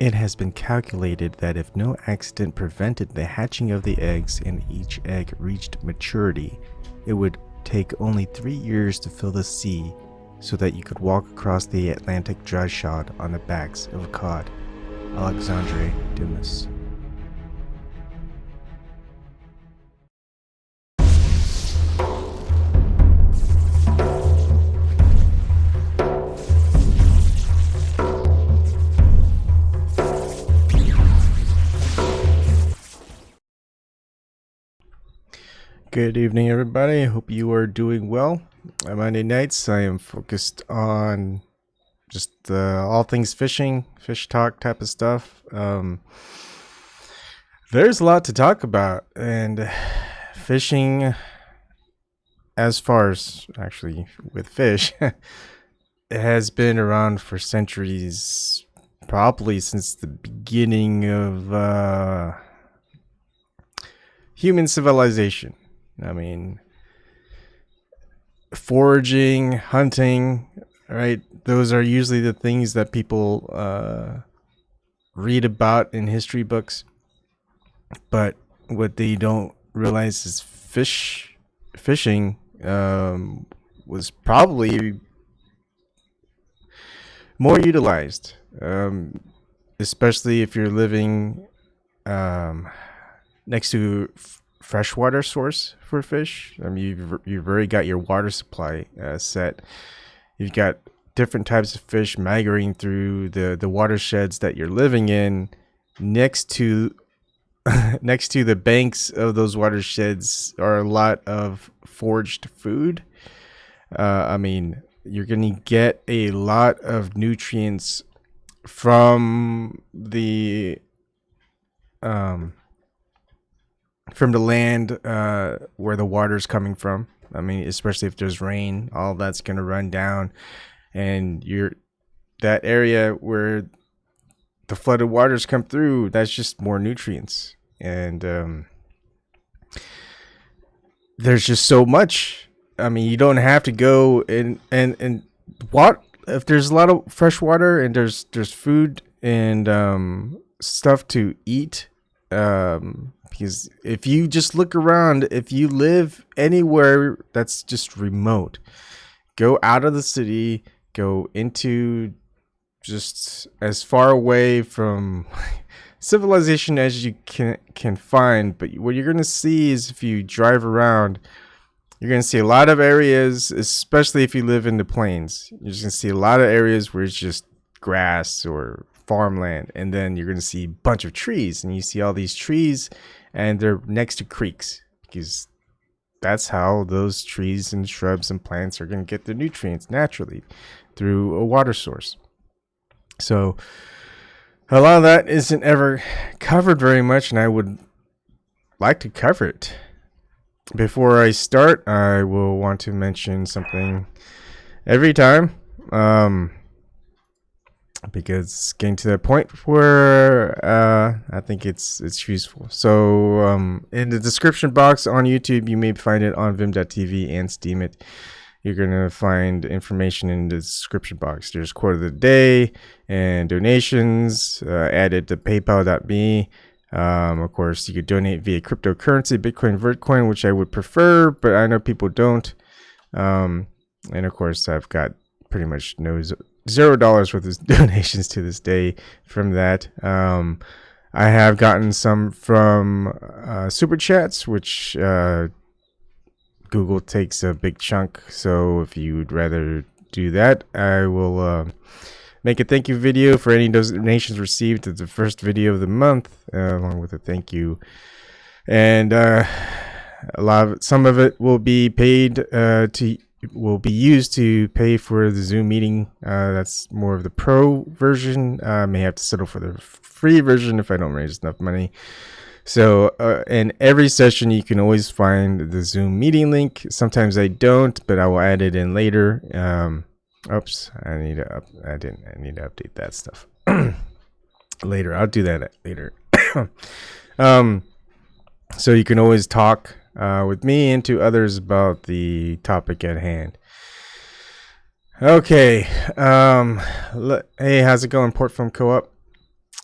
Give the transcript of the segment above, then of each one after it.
It has been calculated that if no accident prevented the hatching of the eggs and each egg reached maturity, it would take only 3 years to fill the sea so that you could walk across the Atlantic dryshod on the backs of cod. Alexandre Dumas. Good evening, everybody. I hope you are doing well. On Monday nights, I am focused on just all things fishing, fish talk type of stuff. There's a lot to talk about, and fishing, as far as actually with fish, it has been around for centuries, probably since the beginning of human civilization. I mean, foraging, hunting, right? Those are usually the things that people read about in history books. But what they don't realize is fishing was probably more utilized, especially if you're living next to freshwater source for fish. I mean, you've already got your water supply set. You've got different types of fish migrating through the watersheds that you're living in. Next to the banks of those watersheds are a lot of foraged food. I mean, you're gonna get a lot of nutrients from the land where the water's coming from. I mean, especially if there's rain, all that's going to run down, and that area where the flooded waters come through, that's just more nutrients. And there's just so much. I mean, you don't have to go and what if there's a lot of fresh water and there's food and stuff to eat. Because if you just look around, if you live anywhere that's just remote, go out of the city, go into just as far away from civilization as you can find. But what you're going to see is, if you drive around, you're going to see a lot of areas, especially if you live in the plains. You're just going to see a lot of areas where it's just grass or farmland, and then you're going to see a bunch of trees, and you see all these trees and they're next to creeks, because that's how those trees and shrubs and plants are going to get their nutrients naturally, through a water source. So a lot of that isn't ever covered very much, and I would like to cover it. Before I start, I will want to mention something every time, because it's getting to that point where I think it's useful. So in the description box on YouTube, you may find it on vim.tv and Steam it. You're going to find information in the description box. There's quote of the day and donations, added to paypal.me. Of course, you could donate via cryptocurrency, Bitcoin, Vertcoin, which I would prefer, but I know people don't. And of course, I've got pretty much $0 worth of donations to this day from that. I have gotten some from super chats, which Google takes a big chunk. So if you'd rather do that, I will make a thank you video for any donations received at the first video of the month, along with a thank you. And some of it will be paid will be used to pay for the Zoom meeting. That's more of the pro version. I may have to settle for the free version if I don't raise enough money. So in every session, you can always find the Zoom meeting link. Sometimes I don't, but I will add it in later. Oops, I need to update that stuff later. I'll do that later. So you can always talk with me and to others about the topic at hand. Okay. Hey, how's it going, Port Film Co-op?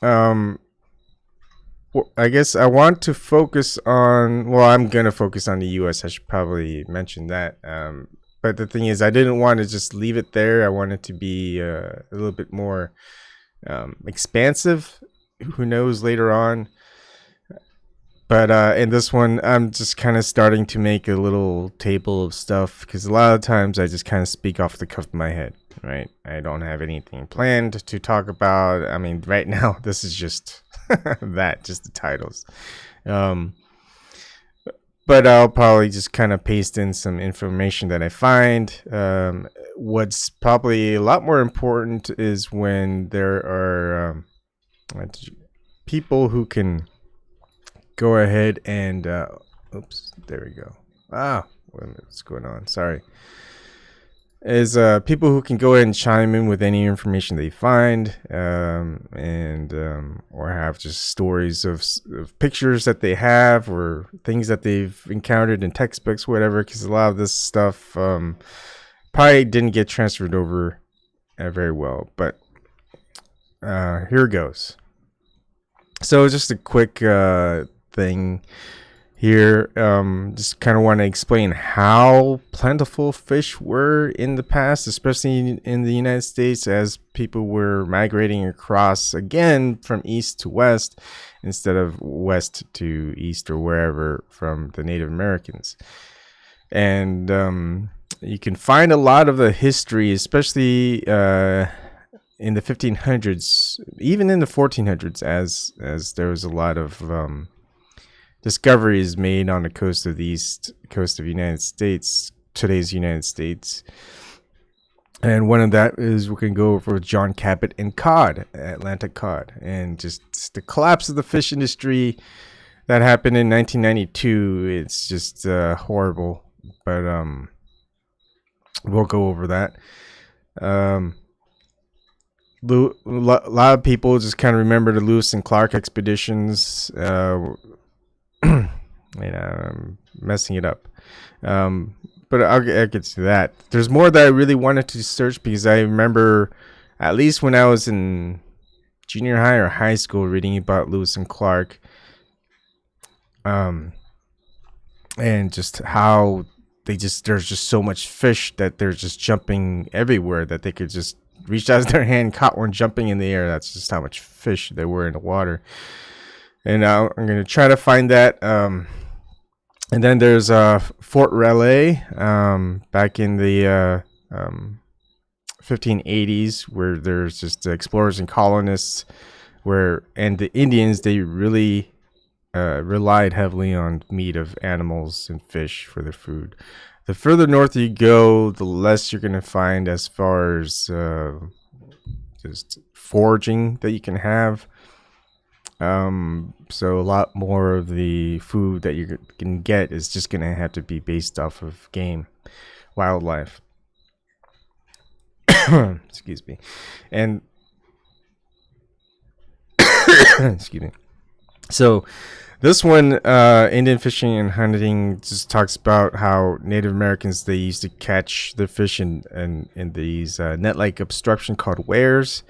Um, I guess I want to focus on. Well, I'm gonna focus on the U.S. I should probably mention that. But the thing is, I didn't want to just leave it there. I wanted to be a little bit more expansive. Who knows later on? But in this one, I'm just kind of starting to make a little table of stuff because a lot of times I just kind of speak off the cuff of my head, right? I don't have anything planned to talk about. I mean, right now, this is just just the titles. Um, but I'll probably just kind of paste in some information that I find. What's probably a lot more important is when there are people who can go ahead and oops, there we go. What's going on? Sorry. Is people who can go ahead and chime in with any information they find, or have just stories of pictures that they have or things that they've encountered in textbooks, whatever. Because a lot of this stuff probably didn't get transferred over very well. But here goes. So just a quick thing here. Just kind of want to explain how plentiful fish were in the past, especially in the United States, as people were migrating across again from east to west instead of west to east or wherever from the Native Americans. And you can find a lot of the history, especially in the 1500s, even in the 1400s, as there was a lot of discoveries made on the coast of the east coast of United States, today's United States. And one of that is we can go over John Cabot and cod, Atlantic cod, and just the collapse of the fish industry that happened in 1992. It's just horrible, but we'll go over that. A lot of people just kind of remember the Lewis and Clark expeditions. I'm messing it up. But I'll get to that. There's more that I really wanted to search because I remember, at least when I was in junior high or high school, reading about Lewis and Clark. And just how there's just so much fish that they're just jumping everywhere that they could just reach out their hand, caught one jumping in the air. That's just how much fish there were in the water. And I'm going to try to find that. And then there's Fort Raleigh back in the 1580s, where there's just explorers and colonists, and the Indians, they really relied heavily on meat of animals and fish for their food. The further north you go, the less you're going to find as far as just foraging that you can have. So a lot more of the food that you can get is just going to have to be based off of game, wildlife. Excuse me. And excuse me. So this one, Indian fishing and hunting, just talks about how Native Americans, they used to catch their fish in these net-like obstruction called wares.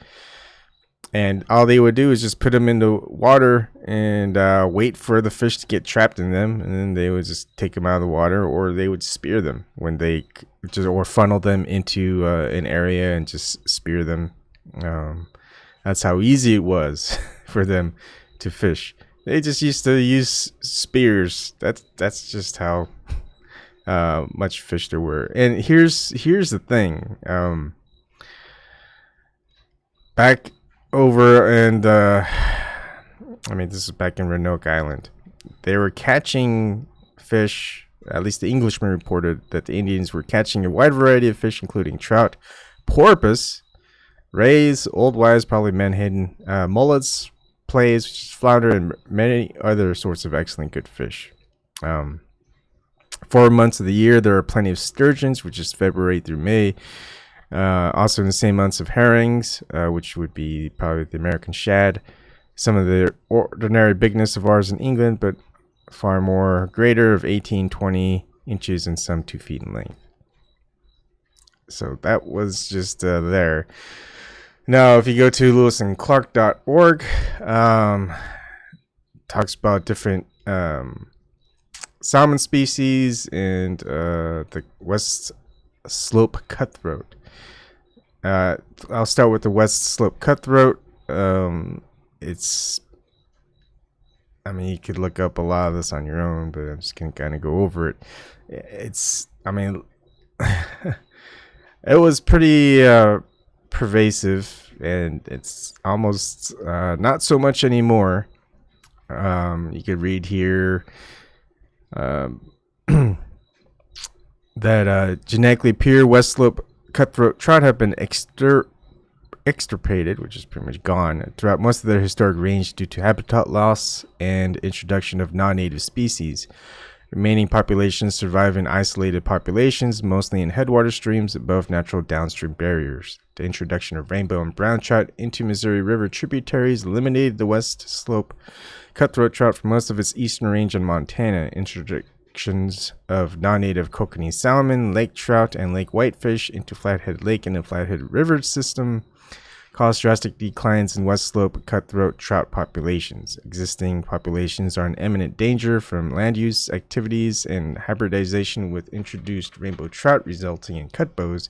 And all they would do is just put them in the water and wait for the fish to get trapped in them, and then they would just take them out of the water, or they would spear them or funnel them into an area and just spear them. That's how easy it was for them to fish. They just used to use spears. That's just how much fish there were. And here's the thing. Back over and this is back in Roanoke Island, they were catching fish. At least the Englishmen reported that the Indians were catching a wide variety of fish, including trout, porpoise, rays, old wives, probably menhaden, mullets, plays, flounder, and many other sorts of excellent good fish. 4 months of the year, there are plenty of sturgeons, which is February through May. Also in the same months of herrings, which would be probably the American shad. Some of the ordinary bigness of ours in England, but far more greater, of 18-20 inches and some 2 feet in length. So that was just there. Now, if you go to lewisandclark.org, talks about different salmon species and the West Slope cutthroat. I'll start with the West Slope cutthroat. I mean, you could look up a lot of this on your own, but I'm just going to kind of go over it. It was pretty pervasive, and it's almost not so much anymore. You could read here that genetically pure West Slope cutthroat trout have been extirpated, which is pretty much gone, throughout most of their historic range due to habitat loss and introduction of non-native species. Remaining populations survive in isolated populations, mostly in headwater streams above natural downstream barriers. The introduction of rainbow and brown trout into Missouri River tributaries eliminated the West Slope cutthroat trout from most of its eastern range in Montana. Introductions of non-native kokanee salmon, lake trout, and lake whitefish into Flathead Lake and the Flathead River system caused drastic declines in West Slope cutthroat trout populations. Existing populations are in imminent danger from land use activities and hybridization with introduced rainbow trout, resulting in cutbows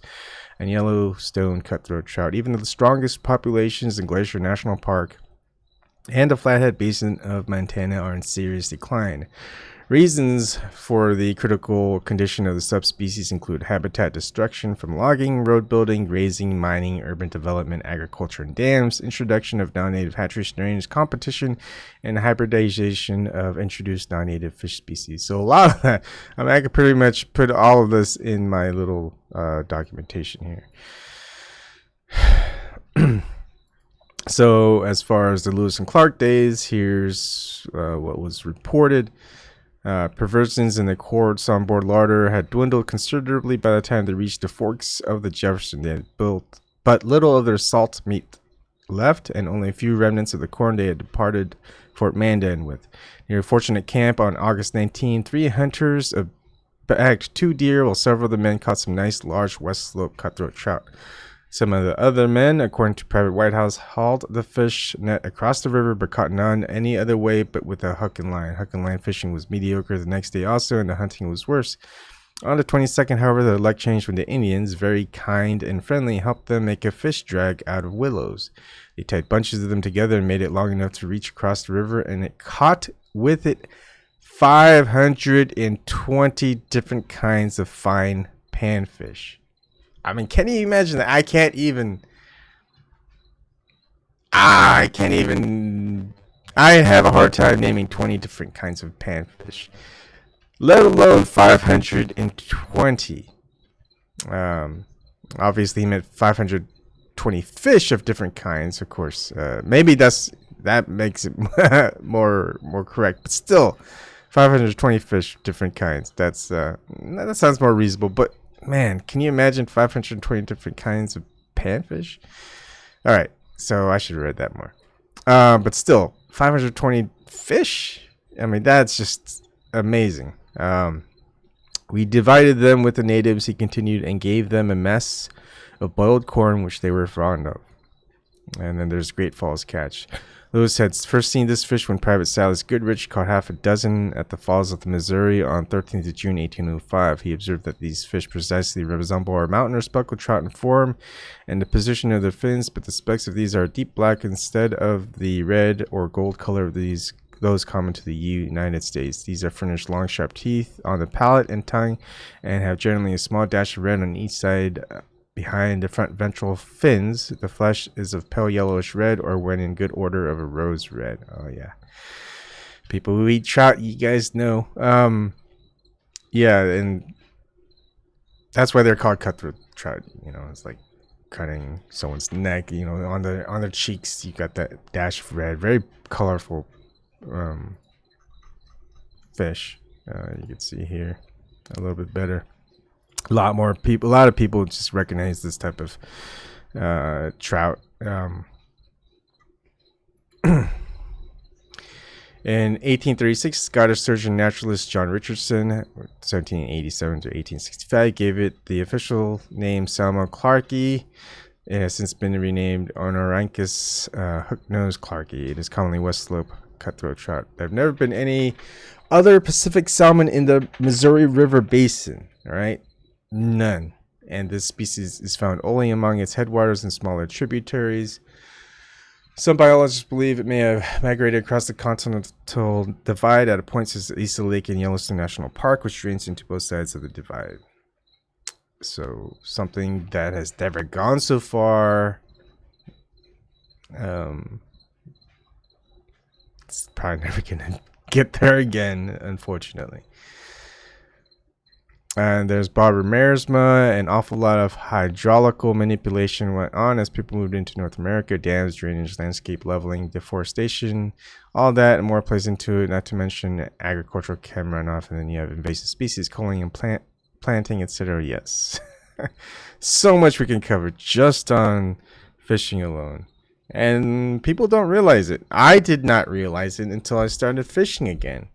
and Yellowstone cutthroat trout. Even the strongest populations in Glacier National Park and the Flathead Basin of Montana are in serious decline. Reasons for the critical condition of the subspecies include habitat destruction from logging, road building, grazing, mining, urban development, agriculture, and dams, introduction of non-native hatchery strains, competition, and hybridization of introduced non-native fish species. So a lot of that, I could pretty much put all of this in my little documentation here. So as far as the Lewis and Clark days, here's what was reported. Perversions in the quartz on board larder had dwindled considerably by the time they reached the forks of the Jefferson. They had built but little of their salt meat left, and only a few remnants of the corn they had departed Fort Mandan with. Near a fortunate camp on August 19, 3 hunters bagged 2 deer, while several of the men caught some nice large West Slope cutthroat trout. Some of the other men, according to Private Whitehouse, hauled the fish net across the river but caught none any other way but with a hook and line. Hook and line fishing was mediocre the next day also, and the hunting was worse. On the 22nd, however, the luck changed when the Indians, very kind and friendly, helped them make a fish drag out of willows. They tied bunches of them together and made it long enough to reach across the river, and it caught with it 520 different kinds of fine panfish. I mean, can you imagine that? I can't even. I have a hard time naming 20 different kinds of panfish, let alone 520. Obviously, he meant 520 fish of different kinds. Of course, maybe that makes it more correct. But still, 520 fish, different kinds. That sounds more reasonable. But man, can you imagine 520 different kinds of panfish? All right, so I should have read that more. But still, 520 fish? I mean, that's just amazing. We divided them with the natives, he continued, and gave them a mess of boiled corn, which they were fond of. And then there's Great Falls catch. Lewis had first seen this fish when Private Silas Goodrich caught half a dozen at the Falls of the Missouri on 13th of June, 1805. He observed that these fish precisely resemble our mountain or speckled trout in form and the position of their fins, but the specks of these are deep black instead of the red or gold color of those common to the United States. These are furnished long, sharp teeth on the palate and tongue and have generally a small dash of red on each side. Behind the front ventral fins, the flesh is of pale yellowish red, or when in good order, of a rose red. Oh yeah, people who eat trout, you guys know. Yeah, and that's why they're called cutthroat trout. You know, it's like cutting someone's neck. You know, on their cheeks, you got that dash of red. Very colorful fish. You can see here a little bit better. A lot of people just recognize this type of trout. In 1836, Scottish surgeon naturalist John Richardson, 1787 to 1865, gave it the official name Salmo clarkii. It has since been renamed Ornithorhynchus hook-nosed clarkii. It is commonly West Slope cutthroat trout. There have never been any other Pacific salmon in the Missouri River Basin. All right, none. And this species is found only among its headwaters and smaller tributaries. Some biologists believe it may have migrated across the continental divide at a point east of the lake in Yellowstone National Park, which drains into both sides of the divide. So something that has never gone so far. It's probably never gonna get there again, unfortunately. And there's Bob Mersma. An awful lot of hydraulical manipulation went on as people moved into North America. Dams, drainage, landscape leveling, deforestation, all that and more plays into it. Not to mention agricultural chem runoff, and then you have invasive species, culling and planting, etc. Yes, so much we can cover just on fishing alone. And people don't realize it. I did not realize it until I started fishing again.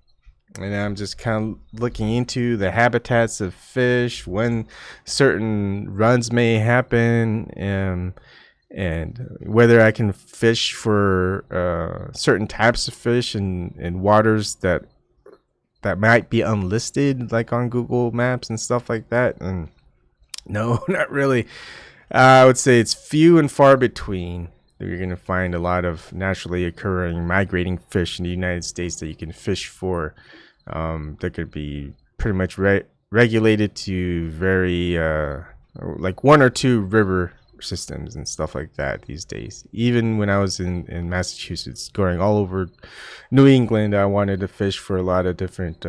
And I'm just kind of looking into the habitats of fish, when certain runs may happen, and whether I can fish for certain types of fish in waters that might be unlisted, like on Google Maps and stuff like that. And no, not really. I would say it's few and far between. You're going to find a lot of naturally occurring migrating fish in the United States that you can fish for. That could be pretty much regulated to very like 1 or 2 river systems and stuff like that these days. Even when I was in Massachusetts, going all over New England, I wanted to fish for a lot of different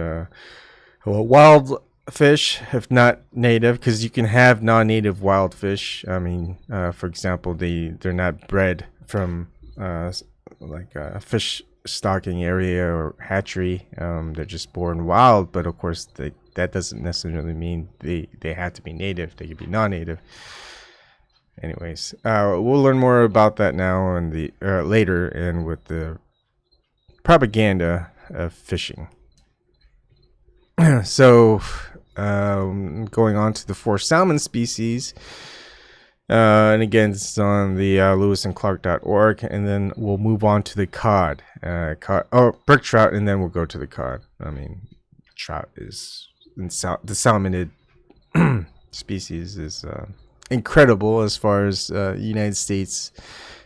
wild fish, if not native, because you can have non-native wild fish. I mean, for example, they're not bred from like a fish stocking area or hatchery. They're just born wild, but of course that doesn't necessarily mean they have to be native. They could be non-native. Anyways, we'll learn more about that now and the later, and with the propaganda of fishing. So going on to the 4 salmon species, and again, this is on the lewisandclark.org, and then we'll move on to the cod, brook trout, and then we'll go to the cod. I mean, trout is the salmonid species is incredible as far as United States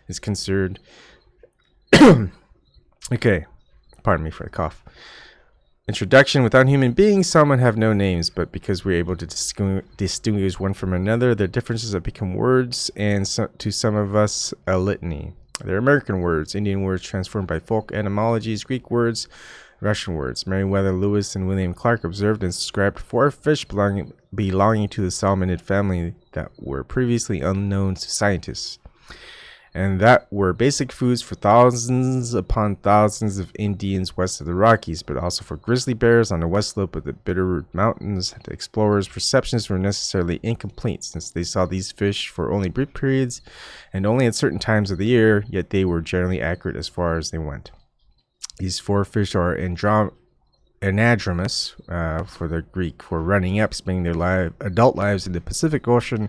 is concerned. Okay, pardon me for the cough. Introduction. Without human beings, salmon have no names, but because we're able to distinguish one from another, their differences have become words, and to some of us, a litany. They're American words, Indian words transformed by folk etymologies, Greek words, Russian words. Meriwether Lewis and William Clark observed and described 4 fish belonging to the salmonid family that were previously unknown to scientists, and that were basic foods for thousands upon thousands of Indians west of the Rockies, but also for grizzly bears on the west slope of the Bitterroot Mountains. The explorers' perceptions were necessarily incomplete, since they saw these fish for only brief periods and only at certain times of the year, yet they were generally accurate as far as they went. These 4 fish are anadromous, for the Greek, for running up, spending their adult lives in the Pacific Ocean,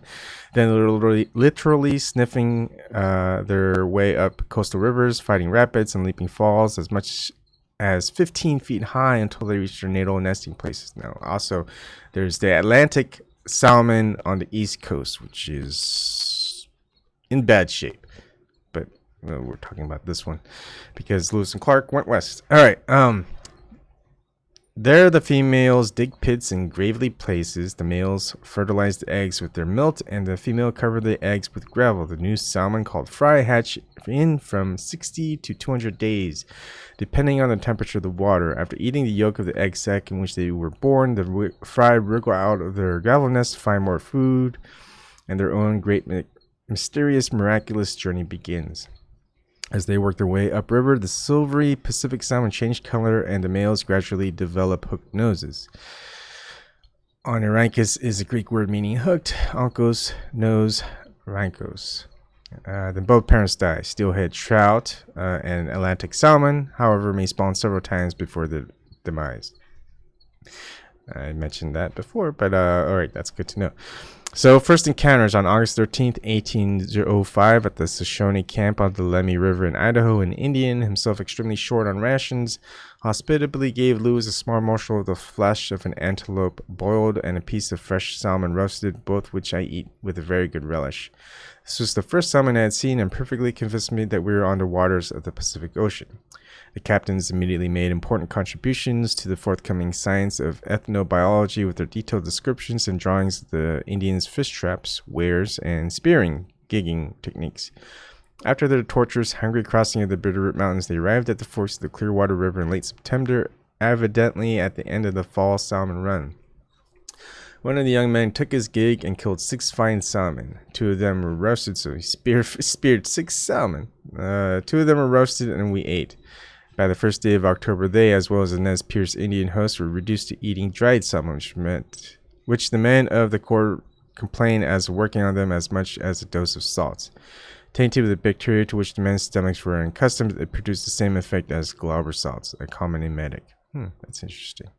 then literally sniffing their way up coastal rivers, fighting rapids and leaping falls as much as 15 feet high until they reach their natal nesting places. Now, also, there's the Atlantic salmon on the East Coast, which is in bad shape. But we're talking about this one because Lewis and Clark went west. All right. There the females dig pits in gravelly places. The males fertilize the eggs with their milt, and the female cover the eggs with gravel. The new salmon, called fry, hatch in from 60 to 200 days, depending on the temperature of the water. After eating the yolk of the egg sac in which they were born, the fry wriggle out of their gravel nest to find more food, and their own great mysterious, miraculous journey begins. As they work their way upriver, the silvery Pacific salmon change color, and the males gradually develop hooked noses. Ornithorhynchus is a Greek word meaning hooked. Onkos, nose, rhynchos. Then both parents die. Steelhead trout and Atlantic salmon, however, may spawn several times before the demise. I mentioned that before, but all right, that's good to know. So, first encounters on August 13th, 1805, at the Shoshone camp on the LBRY River in Idaho. An Indian, himself extremely short on rations, hospitably gave Lewis a small morsel of the flesh of an antelope boiled and a piece of fresh salmon roasted, both which I eat with a very good relish. This was the first salmon I had seen and perfectly convinced me that we were on the waters of the Pacific Ocean. The captains immediately made important contributions to the forthcoming science of ethnobiology with their detailed descriptions and drawings of the Indians' fish traps, weirs, and spearing, gigging techniques. After their torturous, hungry crossing of the Bitterroot Mountains, they arrived at the forks of the Clearwater River in late September, evidently at the end of the fall salmon run. One of the young men took his gig and killed 6 fine salmon. 2 of them were roasted, so he speared 6 salmon. 2 of them were roasted, and we ate. By the first day of October, they, as well as the Nez Perce Indian hosts, were reduced to eating dried salmon, which the men of the Corps complained as working on them as much as a dose of salt. Tainted with a bacteria to which the men's stomachs were unaccustomed, it produced the same effect as Glauber salts, a common emetic. That's interesting.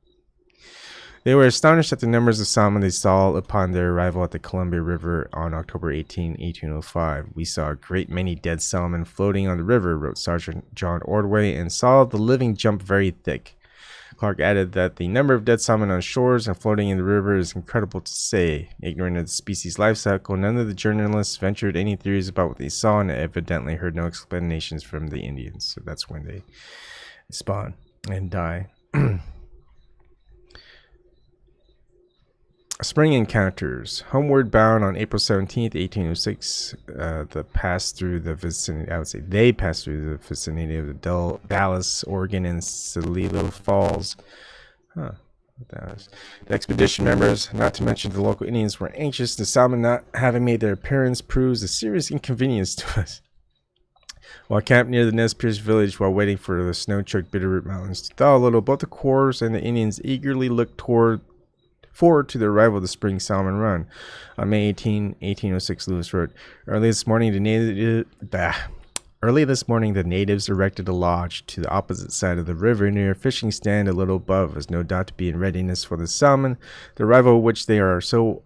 They were astonished at the numbers of salmon they saw upon their arrival at the Columbia River on October 18, 1805. We saw a great many dead salmon floating on the river, wrote Sergeant John Ordway, and saw the living jump very thick. Clark added that the number of dead salmon on shores and floating in the river is incredible to say. Ignorant of the species' life cycle, none of the journalists ventured any theories about what they saw and evidently heard no explanations from the Indians. So that's when they spawn and die. Spring encounters. Homeward bound on April 17th, 1806, they passed through the vicinity of the Dallas, Oregon, and Celilo Falls. The expedition members, not to mention the local Indians, were anxious. The salmon not having made their appearance proves a serious inconvenience to us. While camped near the Nez Perce village while waiting for the snow-choked Bitterroot Mountains to thaw a little, both the Corps and the Indians eagerly looked forward to the arrival of the spring salmon run. On May 18, 1806, Lewis wrote, Early this morning, the natives erected a lodge to the opposite side of the river near a fishing stand a little above, as no doubt to be in readiness for the salmon, the arrival of which they are so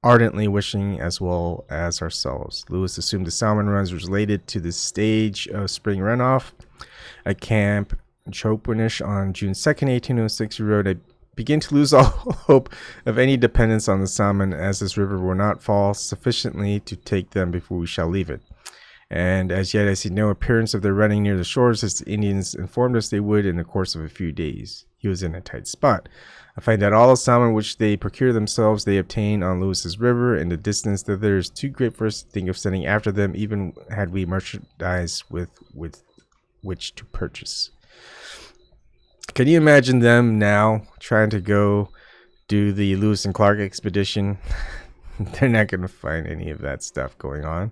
ardently wishing as well as ourselves. Lewis assumed the salmon runs was related to the stage of spring runoff. At Camp Chopinish on June 2nd, 1806, he wrote, I begin to lose all hope of any dependence on the salmon, as this river will not fall sufficiently to take them before we shall leave it. And as yet I see no appearance of their running near the shores, as the Indians informed us they would in the course of a few days. He was in a tight spot. I find that all the salmon which they procure themselves they obtain on Lewis's River, and the distance thither is too great for us to think of sending after them, even had we merchandise with which to purchase. Can you imagine them now trying to go do the Lewis and Clark expedition? They're not going to find any of that stuff going on.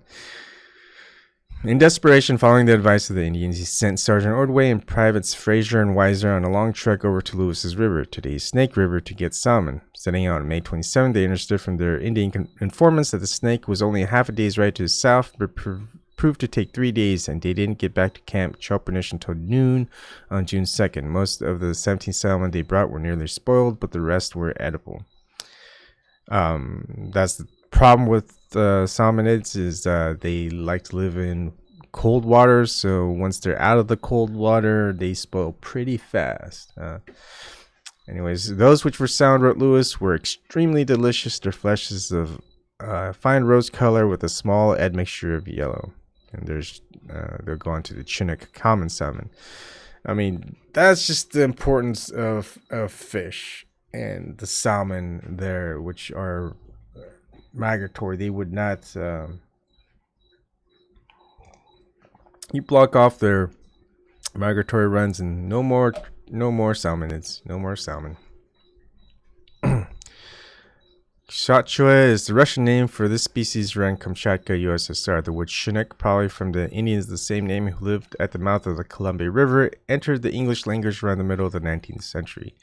In desperation, following the advice of the Indians, he sent Sergeant Ordway and Privates Fraser and Weiser on a long trek over to Lewis's River, today's Snake River, to get salmon. Setting out on May 27th, they understood from their Indian informants that the Snake was only a half a day's ride to the south, but proved to take 3 days, and they didn't get back to Camp Chopinish until noon on June 2nd. Most of the 17 salmon they brought were nearly spoiled, but the rest were edible. That's the problem with salmonids, is they like to live in cold waters, so once they're out of the cold water, they spoil pretty fast. Anyways, those which were sound, wrote Lewis, were extremely delicious. Their flesh is of fine rose color with a small admixture of yellow. And they'll go on to the Chinook common salmon. I mean, that's just the importance of fish and the salmon there, which are migratory. They would not. You block off their migratory runs, and no more salmonids. No more salmon. Kshatriya is the Russian name for this species around Kamchatka, USSR. The word Chinook, probably from the Indians the same name who lived at the mouth of the Columbia River, entered the English language around the middle of the 19th century.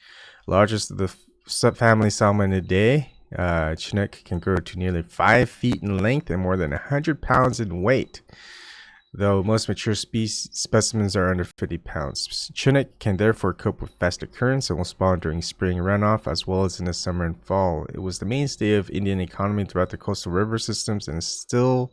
Largest of the subfamily Salmonidae, Chinook can grow to nearly 5 feet in length and more than 100 pounds in weight. though most mature specimens are under 50 pounds. Chinook can therefore cope with faster currents and will spawn during spring runoff as well as in the summer and fall. It was the mainstay of Indian economy throughout the coastal river systems and is still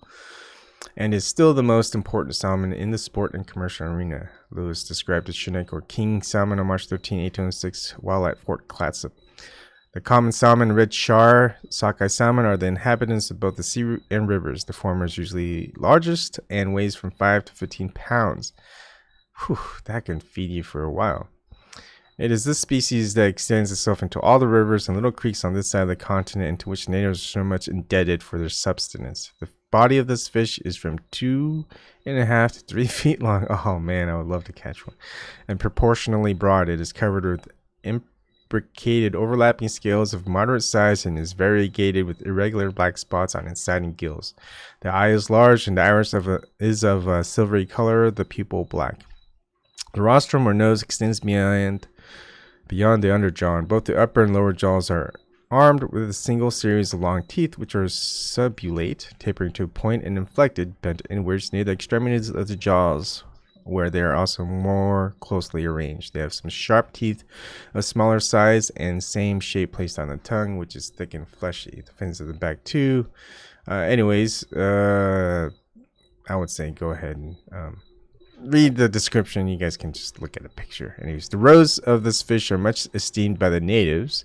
the most important salmon in the sport and commercial arena. Lewis described the Chinook or king salmon on March 13, 1806 while at Fort Clatsop. The common salmon, red char, sockeye salmon are the inhabitants of both the sea and rivers. The former is usually largest and weighs from 5 to 15 pounds. Whew, that can feed you for a while. It is this species that extends itself into all the rivers and little creeks on this side of the continent into which natives are so much indebted for their subsistence. The body of this fish is from 2.5 to 3 feet long. Oh man, I would love to catch one. And proportionally broad. It is covered with imbricated overlapping scales of moderate size and is variegated with irregular black spots on its side and gills. The eye is large and the iris is of a silvery color, the pupil black. The rostrum or nose extends beyond the underjaw, and both the upper and lower jaws are armed with a single series of long teeth which are subulate, tapering to a point and inflected, bent inwards near the extremities of the jaws, where they are also more closely arranged. They have some sharp teeth of smaller size and same shape placed on the tongue, which is thick and fleshy. The fins at the back too. I would say go ahead and read the description. You guys can just look at a picture. Anyways, the roes of this fish are much esteemed by the natives,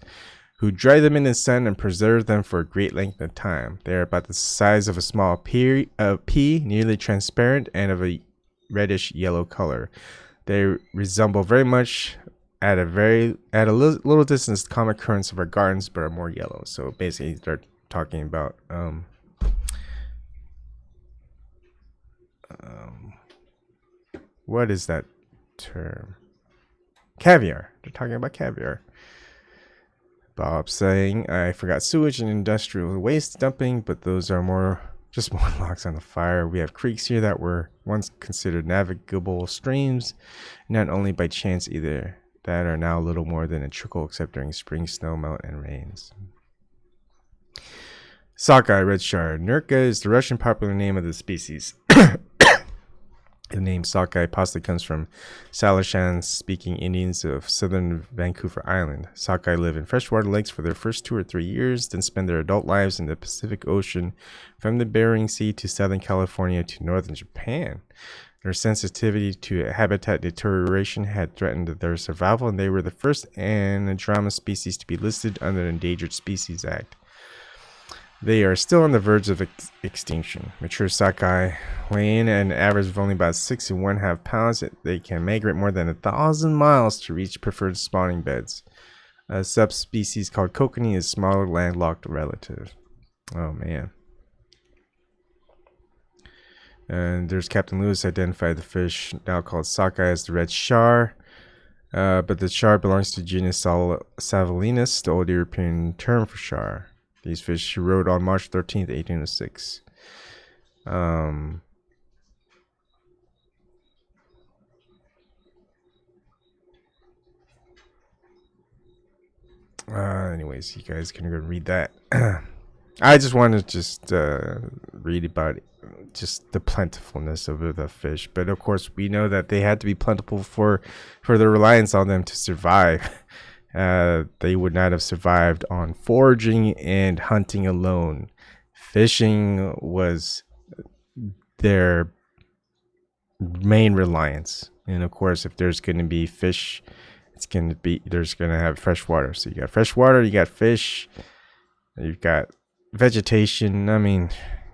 who dry them in the sun and preserve them for a great length of time. They are about the size of a small pea, nearly transparent and of a reddish yellow color. They resemble very much at a little distance the common currents of our gardens, but are more yellow. So basically, they're talking about what is that term? Caviar. They're talking about caviar. Bob saying, I forgot sewage and industrial waste dumping, but those are just more logs on the fire. We have creeks here that were once considered navigable streams, not only by chance either, that are now little more than a trickle except during spring snow melt and rains. Sockeye red char. Nurka is the Russian popular name of the species. The name sockeye possibly comes from Salishan-speaking Indians of southern Vancouver Island. Sockeye live in freshwater lakes for their first 2 or 3 years, then spend their adult lives in the Pacific Ocean from the Bering Sea to Southern California to northern Japan. Their sensitivity to habitat deterioration had threatened their survival, and they were the first anadromous species to be listed under the Endangered Species Act. They are still on the verge of extinction. Mature sockeye weigh in at an average of only about 6.5 pounds. They can migrate more than 1,000 miles to reach preferred spawning beds. A subspecies called kokanee is smaller landlocked relative. Oh man. And there's Captain Lewis identified the fish now called sockeye as the red char. But the char belongs to genus Savalinus, the old European term for char. These fish rode on March 13th, 1806. Anyways, you guys can go read that. I just wanted to read about just the plentifulness of the fish. But of course, we know that they had to be plentiful for the reliance on them to survive. They would not have survived on foraging and hunting alone. Fishing was their main reliance. And of course, if there's going to be there's going to have fresh water. So you got fresh water, you got fish, you've got vegetation. I mean,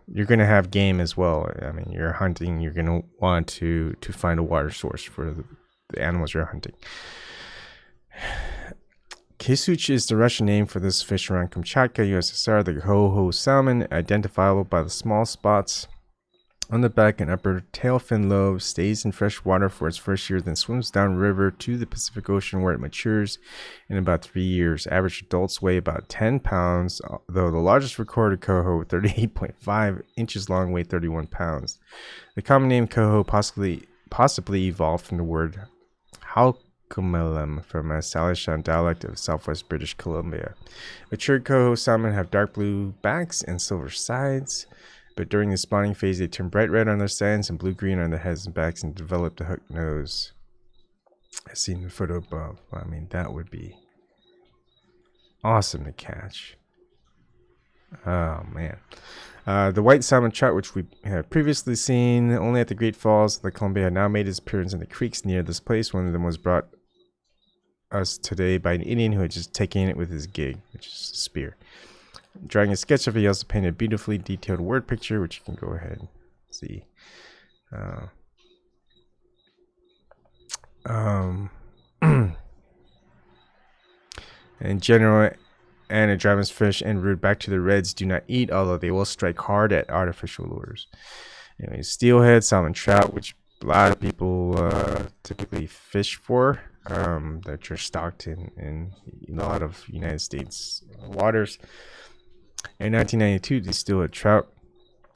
you're going to have game as well. I mean, you're hunting, you're going to want to find a water source for the animals you're hunting. Kisuch is the Russian name for this fish around Kamchatka, USSR. The coho salmon, identifiable by the small spots on the back and upper tail fin lobe, stays in fresh water for its first year, then swims downriver to the Pacific Ocean where it matures in about 3 years. Average adults weigh about 10 pounds, though the largest recorded coho, 38.5 inches long, weighed 31 pounds. The common name coho possibly evolved from the word Halkomelem from a Salishan dialect of southwest British Columbia. Matured coho salmon have dark blue backs and silver sides. but during the spawning phase, they turn bright red on their sides and blue-green on their heads and backs and develop the hooked nose. As seen in the photo above. I mean, that would be awesome to catch. Oh, man. The white salmon trout, which we have previously seen only at the Great Falls of the Columbia, had now made its appearance in the creeks near this place. One of them was brought us today by an Indian who had just taken it with his gig, which is a spear. Drawing a sketch of it, he also painted a beautifully detailed word picture, which you can go ahead and see. In general, anadromous fish en route back to the reds do not eat, although they will strike hard at artificial lures. Anyway, steelhead, salmon trout, which a lot of people typically fish for, that are stocked in a lot of United States waters. In 1992, the steelhead trout,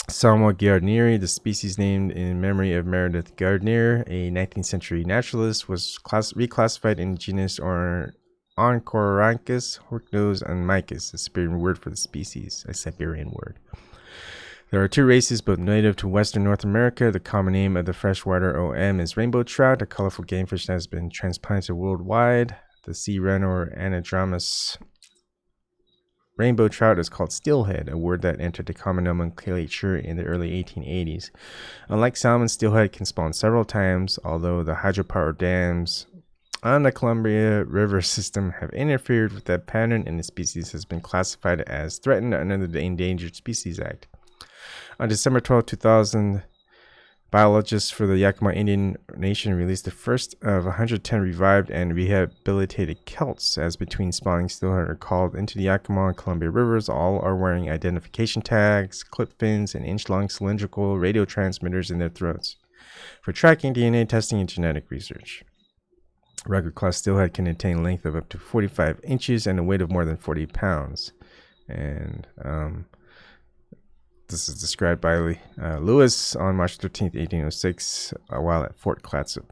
Salmo gardneri, the species named in memory of Meredith Gardner, a 19th century naturalist, was reclassified in genus Oncorhynchus hooknose and micus, a Siberian word for the species, a Siberian word. There are two races, both native to western North America. The common name of the freshwater OM is rainbow trout, a colorful game fish that has been transplanted worldwide. The sea wren or anadromous rainbow trout is called steelhead, a word that entered the common nomenclature in the early 1880s. Unlike salmon, steelhead can spawn several times, although the hydropower dams on the Columbia River system have interfered with that pattern, and the species has been classified as threatened under the Endangered Species Act. On December 12, 2000, biologists for the Yakima Indian Nation released the first of 110 revived and rehabilitated kelts, as between spawning steelhead are called, into the Yakima and Columbia rivers. All are wearing identification tags, clip fins, and inch-long cylindrical radio transmitters in their throats for tracking, DNA testing, and genetic research. Rugged class steelhead can attain length of up to 45 inches and a weight of more than 40 pounds. And this is described by Lewis on March 13th, 1806, while at Fort Clatsop.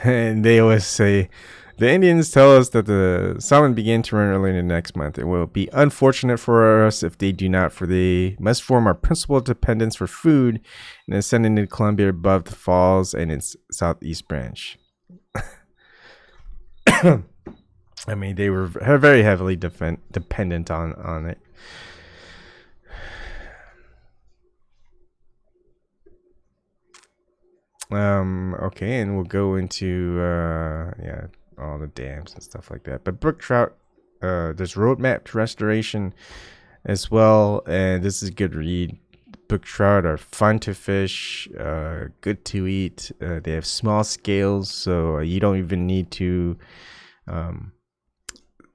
And they always say, the Indians tell us that the salmon begin to run early in the next month. It will be unfortunate for us if they do not, for they must form our principal dependence for food in ascending the Columbia above the falls and its southeast branch. I mean, they were very heavily dependent on it. Okay, and we'll go into all the dams and stuff like that. But brook trout, there's roadmap to restoration as well, and this is a good read. Brook trout are fun to fish, good to eat. They have small scales, so you don't even need to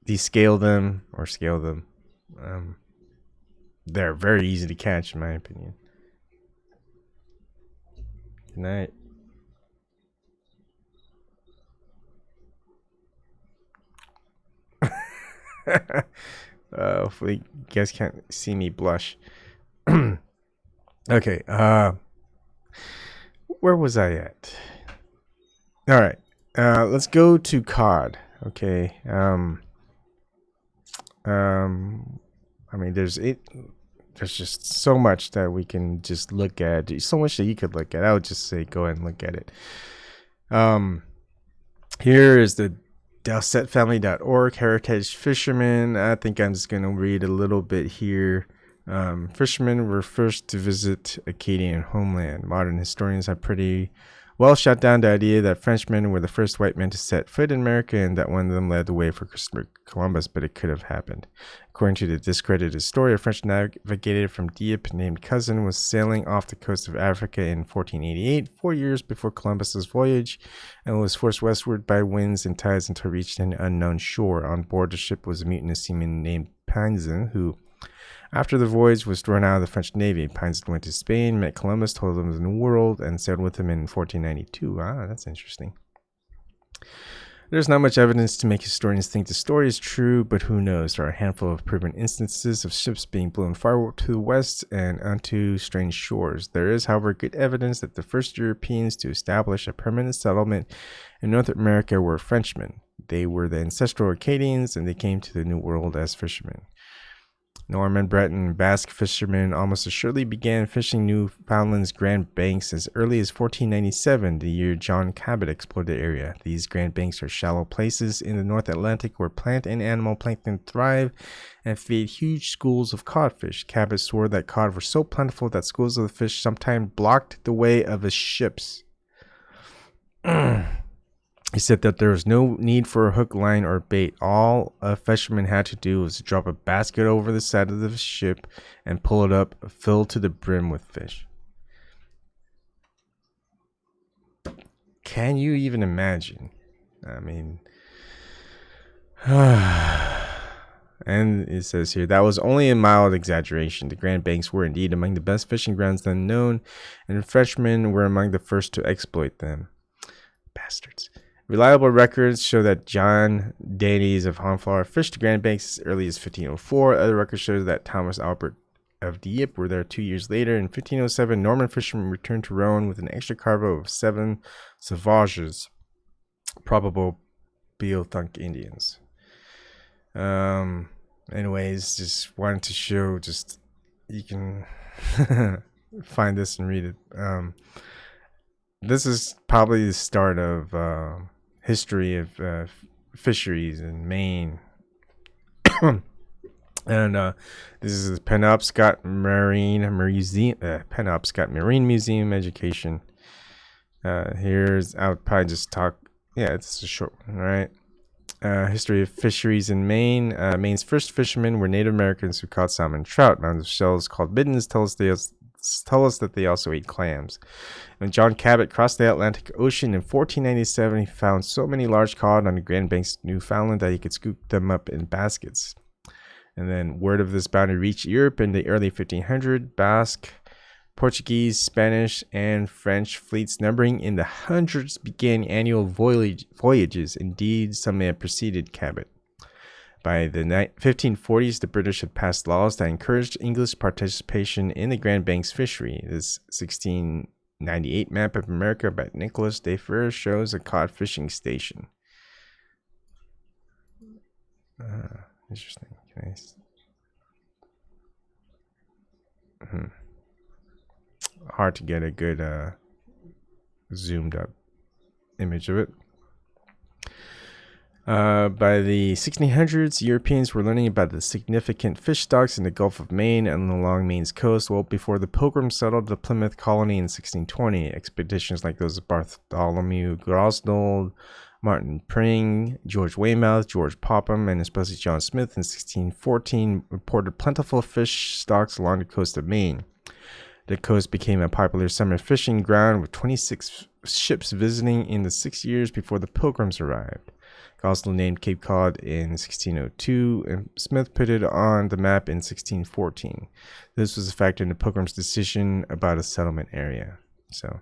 descale them or scale them. They're very easy to catch, in my opinion. Good night. Hopefully you guys can't see me blush. Okay, where was I at? All right, let's go to cod. Okay, I mean, there's just so much that we can just look at. So much that you could look at. I would just say go ahead and look at it. Here is the DowsettFamily.org Heritage Fishermen. I think I'm just going to read a little bit here. Fishermen were first to visit Acadian homeland. Modern historians have pretty well shot down the idea that Frenchmen were the first white men to set foot in America and that one of them led the way for Christopher Columbus, but it could have happened. According to the discredited story, a French navigator from Dieppe named Cousin was sailing off the coast of Africa in 1488, 4 years before Columbus's voyage, and was forced westward by winds and tides until it reached an unknown shore. On board the ship was a mutinous seaman named Pinzon, who, after the voyage was thrown out of the French Navy, Pinzon went to Spain, met Columbus, told him of the New World, and sailed with him in 1492. Ah, that's interesting. There's not much evidence to make historians think the story is true, but who knows? There are a handful of proven instances of ships being blown far to the west and onto strange shores. There is, however, good evidence that the first Europeans to establish a permanent settlement in North America were Frenchmen. They were the ancestral Acadians, and they came to the New World as fishermen. Norman, Breton, and Basque fishermen almost assuredly began fishing Newfoundland's Grand Banks as early as 1497, the year John Cabot explored the area. These Grand Banks are shallow places in the North Atlantic where plant and animal plankton thrive and feed huge schools of codfish. Cabot swore that cod were so plentiful that schools of the fish sometimes blocked the way of his ships. He said that there was no need for a hook, line, or bait. All a fisherman had to do was to drop a basket over the side of the ship and pull it up, filled to the brim with fish. Can you even imagine? I mean, and it says here, that was only a mild exaggeration. The Grand Banks were indeed among the best fishing grounds then known, and Frenchmen were among the first to exploit them. Bastards. Reliable records show that John Davies of Honfleur fished the Grand Banks as early as 1504. Other records show that Thomas Albert of Dieppe were there 2 years later. In 1507, Norman fishermen returned to Rouen with an extra cargo of 7 sauvages, probable Beothunk Indians. Anyways, just wanted to show, just you can find this and read it. This is probably the start of history of fisheries in Maine. And this is the Penobscot Marine Museum, Penobscot Marine Museum education. Here's, I would probably just talk, yeah, it's a short one, right? History of fisheries in Maine. Maine's first fishermen were Native Americans who caught salmon and trout. Mounds of shells called middens tell us that they also ate clams. When John Cabot crossed the Atlantic Ocean in 1497, he found so many large cod on the Grand Banks of Newfoundland that he could scoop them up in baskets. And then word of this bounty reached Europe in the early 1500s. Basque, Portuguese, Spanish, and French fleets numbering in the hundreds began annual voyages. Indeed, some may have preceded Cabot. By the 1540s, the British had passed laws that encouraged English participation in the Grand Banks fishery. This 1698 map of America by Nicholas Defer shows a cod fishing station. Interesting. Nice. Hard to get a good zoomed up image of it. By the 1600s, Europeans were learning about the significant fish stocks in the Gulf of Maine and along Maine's coast. Well, before the Pilgrims settled the Plymouth colony in 1620, expeditions like those of Bartholomew Grosnold, Martin Pring, George Weymouth, George Popham, and especially John Smith in 1614 reported plentiful fish stocks along the coast of Maine. The coast became a popular summer fishing ground with 26 ships visiting in the 6 years before the Pilgrims arrived. Gosnell named Cape Cod in 1602, and Smith put it on the map in 1614. This was a factor in the Pilgrims' decision about a settlement area. So,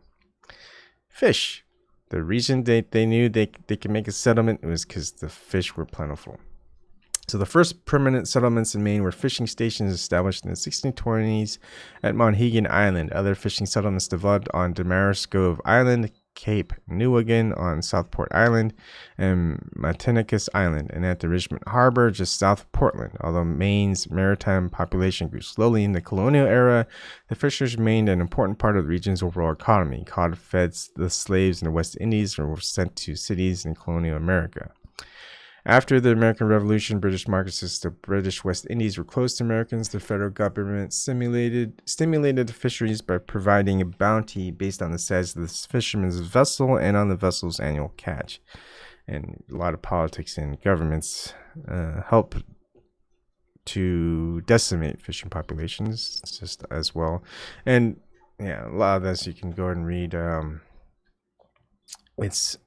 fish. The reason they knew they could make a settlement was because the fish were plentiful. So the first permanent settlements in Maine were fishing stations established in the 1620s at Monhegan Island. Other fishing settlements developed on Damariscove Island, Cape Newigan on Southport Island, and Matinicus Island, and at the Richmond Harbor just south of Portland. Although Maine's maritime population grew slowly in the colonial era, the fishers remained an important part of the region's overall economy. Cod fed the slaves in the West Indies and were sent to cities in colonial America. After the American Revolution, British markets to the British West Indies were closed to Americans. The federal government stimulated the fisheries by providing a bounty based on the size of the fisherman's vessel and on the vessel's annual catch. And a lot of politics and governments help to decimate fishing populations just as well. And yeah, a lot of this you can go and read. It's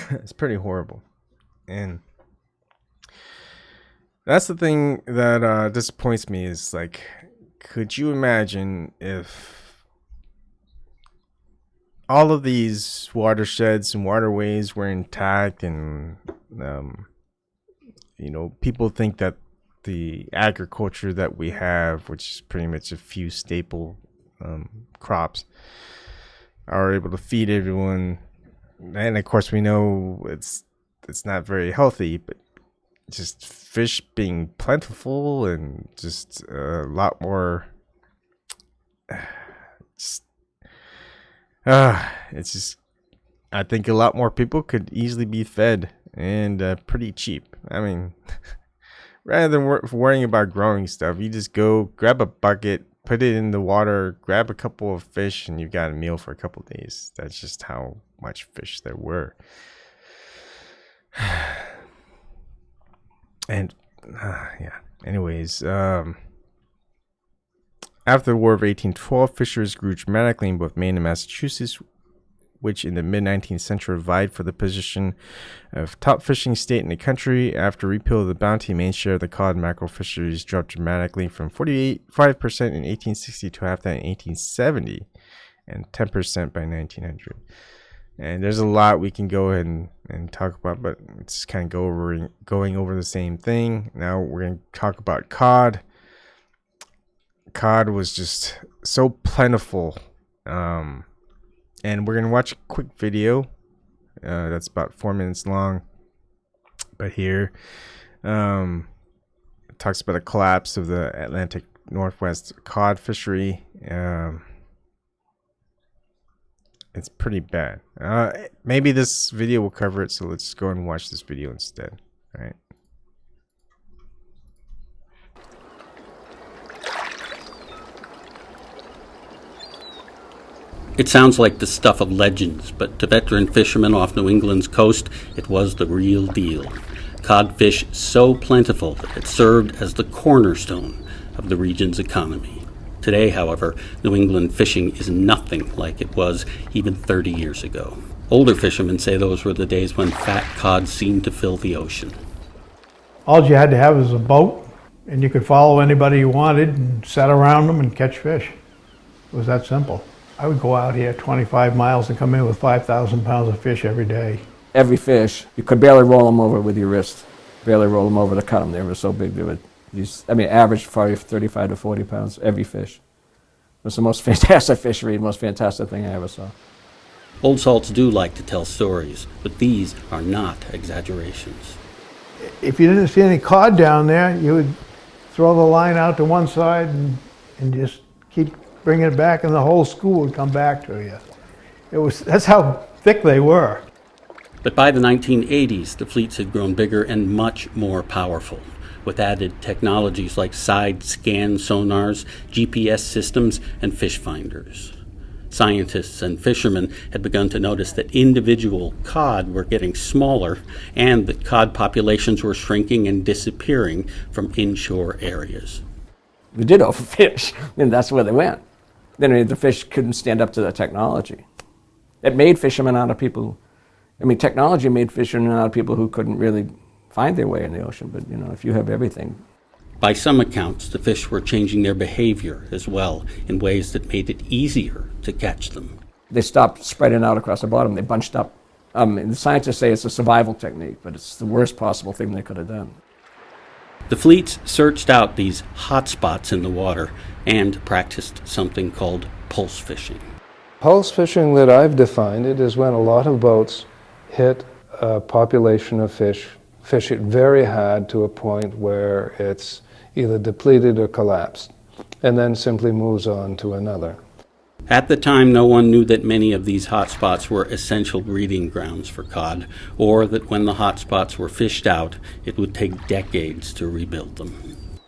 it's pretty horrible, and that's the thing that disappoints me is, like, could you imagine if all of these watersheds and waterways were intact, and people think that the agriculture that we have, which is pretty much a few staple crops, are able to feed everyone and of course we know it's not very healthy, but just fish being plentiful and just a lot more. Just, it's just. I think a lot more people could easily be fed and pretty cheap. I mean, rather than worrying about growing stuff, you just go grab a bucket, put it in the water, grab a couple of fish, and you've got a meal for a couple of days. That's just how much fish there were. And yeah. Anyways, after the War of 1812, fisheries grew dramatically in both Maine and Massachusetts, which in the mid-19th century vied for the position of top fishing state in the country. After repeal of the bounty, Maine's share of the cod and mackerel fisheries dropped dramatically from 5% in 1860 to half that in 1870, and 10% by 1900. And there's a lot we can go ahead and talk about, but it's kind of going over the same thing. Now we're going to talk about cod. Cod was just so plentiful. And we're going to watch a quick video that's about 4 minutes long. But here it talks about the collapse of the Atlantic Northwest cod fishery. It's pretty bad. Maybe this video will cover it, so let's go and watch this video instead. All right. It sounds like the stuff of legends, but to veteran fishermen off New England's coast, it was the real deal. Codfish so plentiful that it served as the cornerstone of the region's economy. Today, however, New England fishing is nothing like it was even 30 years ago. Older fishermen say those were the days when fat cod seemed to fill the ocean. All you had to have was a boat, and you could follow anybody you wanted and set around them and catch fish. It was that simple. I would go out here 25 miles and come in with 5,000 pounds of fish every day. Every fish, you could barely roll them over with your wrist. Barely roll them over to cut them. They were so big. They would, average probably 35 to 40 pounds every fish. It was the most fantastic fishery, the most fantastic thing I ever saw. Old salts do like to tell stories, but these are not exaggerations. If you didn't see any cod down there, you would throw the line out to one side and just keep bringing it back, and the whole school would come back to you. That's how thick they were. But by the 1980s, the fleets had grown bigger and much more powerful, with added technologies like side scan sonars, GPS systems, and fish finders. Scientists and fishermen had begun to notice that individual cod were getting smaller and that cod populations were shrinking and disappearing from inshore areas. We did overfish, and that's where they went. Then the fish couldn't stand up to the technology. It made fishermen out of people. Technology made fishermen out of people who couldn't really find their way in the ocean. But, if you have everything. By some accounts, the fish were changing their behavior as well in ways that made it easier to catch them. They stopped spreading out across the bottom. They bunched up. The scientists say it's a survival technique, but it's the worst possible thing they could have done. The fleets searched out these hot spots in the water and practiced something called pulse fishing. Pulse fishing that I've defined it is when a lot of boats hit a population of fish, fish it very hard to a point where it's either depleted or collapsed, and then simply moves on to another. At the time, no one knew that many of these hotspots were essential breeding grounds for cod, or that when the hotspots were fished out, it would take decades to rebuild them.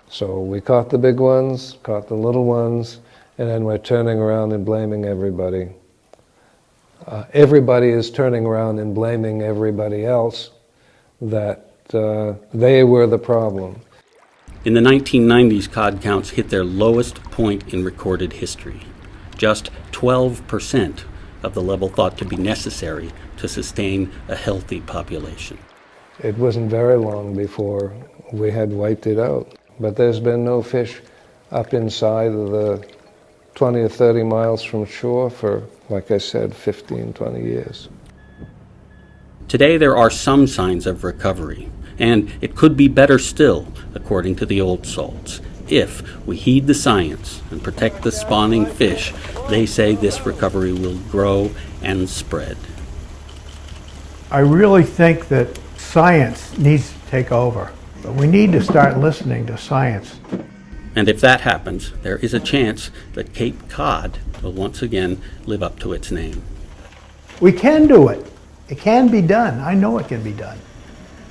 So we caught the big ones, caught the little ones, and then we're turning around and blaming everybody. Everybody is turning around and blaming everybody else that they were the problem. In the 1990s, cod counts hit their lowest point in recorded history. Just 12% of the level thought to be necessary to sustain a healthy population. It wasn't very long before we had wiped it out. But there's been no fish up inside of the 20 or 30 miles from shore for, like I said, 15, 20 years. Today there are some signs of recovery, and it could be better still, according to the old salts. If we heed the science and protect the spawning fish, they say this recovery will grow and spread. I really think that science needs to take over, but we need to start listening to science. And if that happens, there is a chance that Cape Cod will once again live up to its name. We can do it. It can be done. I know it can be done.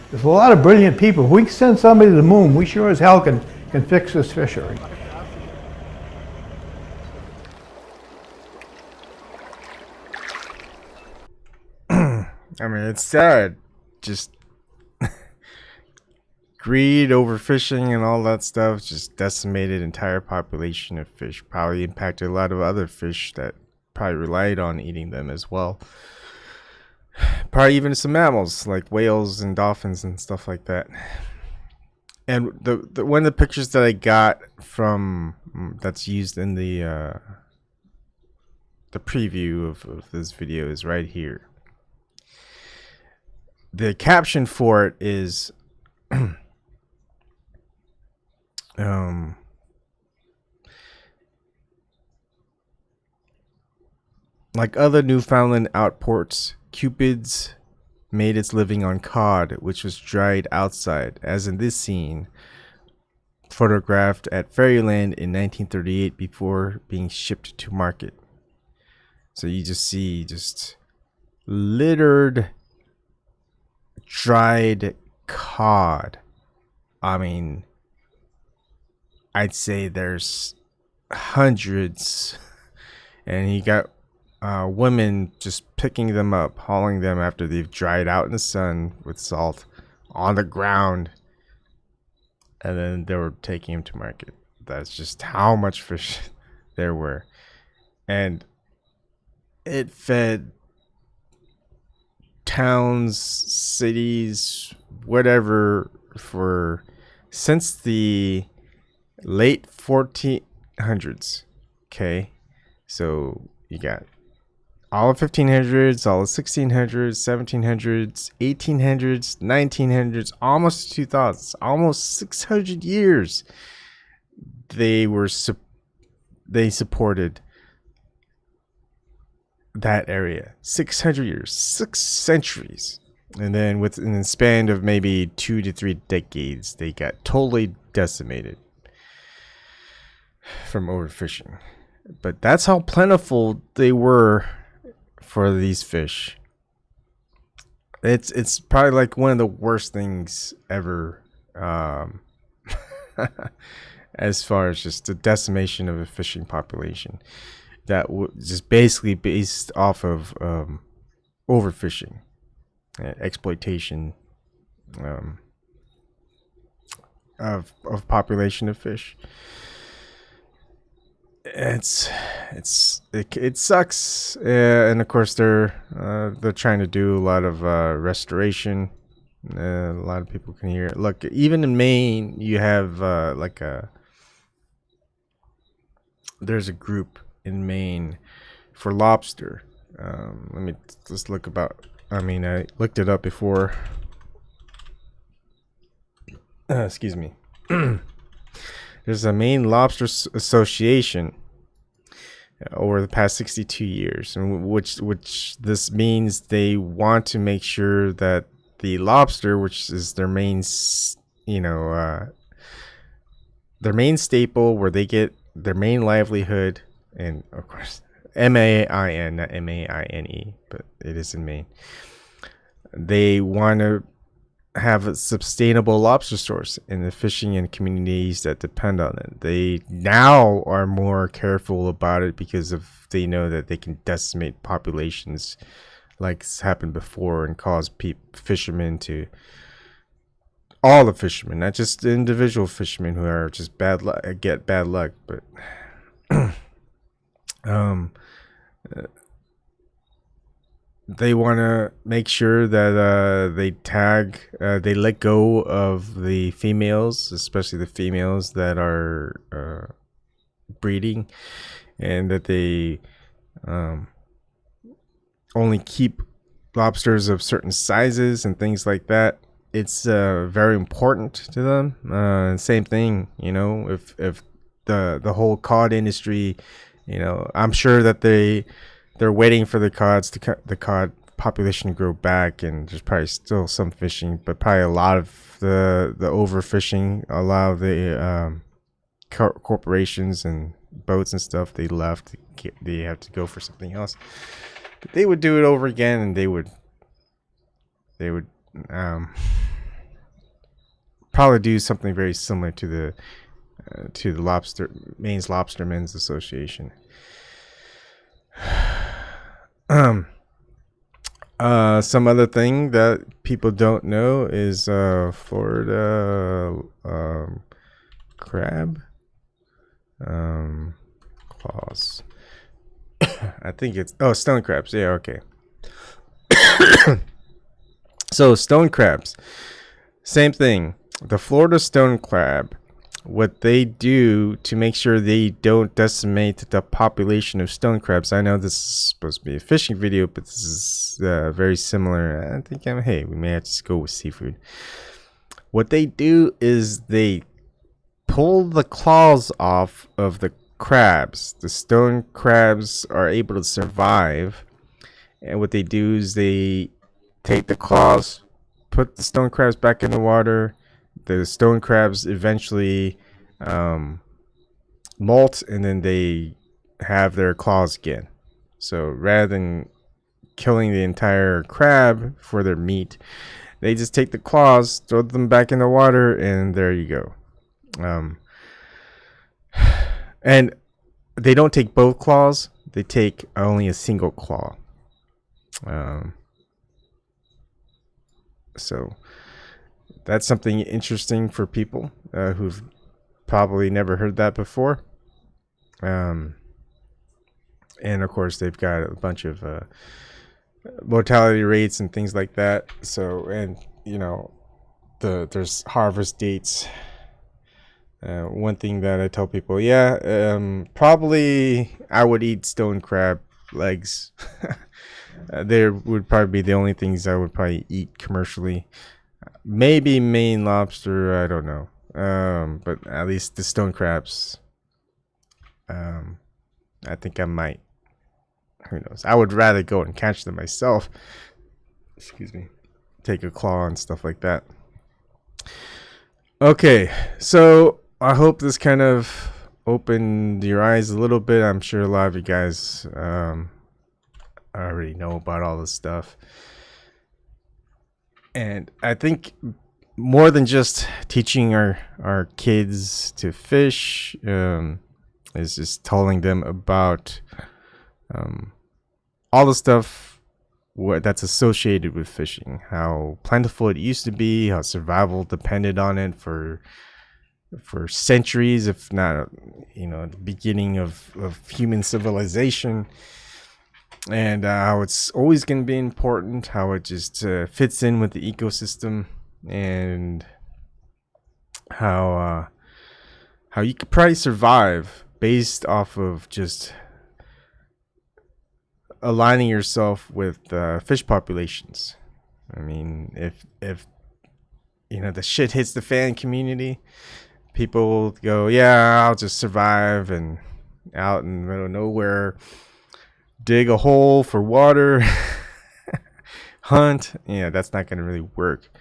There's a lot of brilliant people. If we can send somebody to the moon, we sure as hell can fix this fishery. I mean, it's sad. Just greed, overfishing, and all that stuff just decimated entire population of fish. Probably impacted a lot of other fish that probably relied on eating them as well. Probably even some mammals like whales and dolphins and stuff like that. And the one of the pictures that I got from that's used in the preview of this video is right here. The caption for it is like other Newfoundland outports, Cupid's made its living on cod, which was dried outside, as in this scene, photographed at Fairyland in 1938 before being shipped to market. So you just see just littered dried cod. I mean, I'd say there's hundreds, and you got women just picking them up, hauling them after they've dried out in the sun with salt on the ground, and then they were taking them to market. That's just how much fish there were, and it fed towns, cities, whatever, for since the late 1400s. Okay, so you got all the 1500s, all the 1600s, 1700s, 1800s, 1900s, almost 2000s, almost 600 years. They supported that area. 600 years, 6 centuries. And then within the span of maybe 2 to 3 decades, they got totally decimated from overfishing. But that's how plentiful they were for these fish. It's probably like one of the worst things ever, as far as just the decimation of a fishing population that just basically based off of overfishing, exploitation of population of fish. It sucks, and of course they're trying to do a lot of restoration. A lot of people can hear it. Look, even in Maine, you have there's a group in Maine for lobster. Let me just look about. I mean, I looked it up before. Excuse me. There's a Maine Lobster Association over the past 62 years, and which this means they want to make sure that the lobster, which is their main, their main staple, where they get their main livelihood, and of course, MAIN, not MAINE, but it is in Maine. They want to have a sustainable lobster source in the fishing and communities that depend on it. They now are more careful about it because of they know that they can decimate populations like it's happened before and cause fishermen to, all the fishermen, not just the individual fishermen who are just bad luck, get bad luck, but they want to make sure that they let go of the females, especially the females that are breeding, and that they only keep lobsters of certain sizes and things like that. It's very important to them. Same thing, if the whole cod industry, I'm sure that they're waiting for the cod population to grow back, and there's probably still some fishing, but probably a lot of the overfishing, a lot of the corporations and boats and stuff, they left. They have to go for something else. But they would do it over again, and they would probably do something very similar to the Maine's Lobstermen's Association. Some other thing that people don't know is Florida crab claws. I think it's stone crabs. Yeah, okay. So stone crabs, same thing. The Florida stone crab, what they do to make sure they don't decimate the population of stone crabs. I know this is supposed to be a fishing video, but this is very similar. I think we may have to go with seafood. What they do is they pull the claws off of the crabs. The stone crabs are able to survive, and what they do is they take the claws, put the stone crabs back in the water. The stone crabs eventually molt, and then they have their claws again. So rather than killing the entire crab for their meat, they just take the claws, throw them back in the water, and there you go. And they don't take both claws. They take only a single claw. So that's something interesting for people who've probably never heard that before. And of course, they've got a bunch of mortality rates and things like that. So, and there's harvest dates. One thing that I tell people, probably I would eat stone crab legs. They would probably be the only things I would probably eat commercially. Maybe Maine lobster, I don't know. But at least the stone crabs, I think I might. Who knows? I would rather go and catch them myself. Excuse me. Take a claw and stuff like that. Okay, so I hope this kind of opened your eyes a little bit. I'm sure a lot of you guys already know about all this stuff. And I think more than just teaching our kids to fish, is just telling them about all the stuff that's associated with fishing, how plentiful it used to be, how survival depended on it for centuries, if not the beginning of human civilization, and how it's always going to be important, how it just fits in with the ecosystem, and how you could probably survive based off of just aligning yourself with fish populations. I mean, if the shit hits the fan community, people go, yeah, I'll just survive and out in the middle of nowhere, dig a hole for water, hunt. Yeah, that's not going to really work.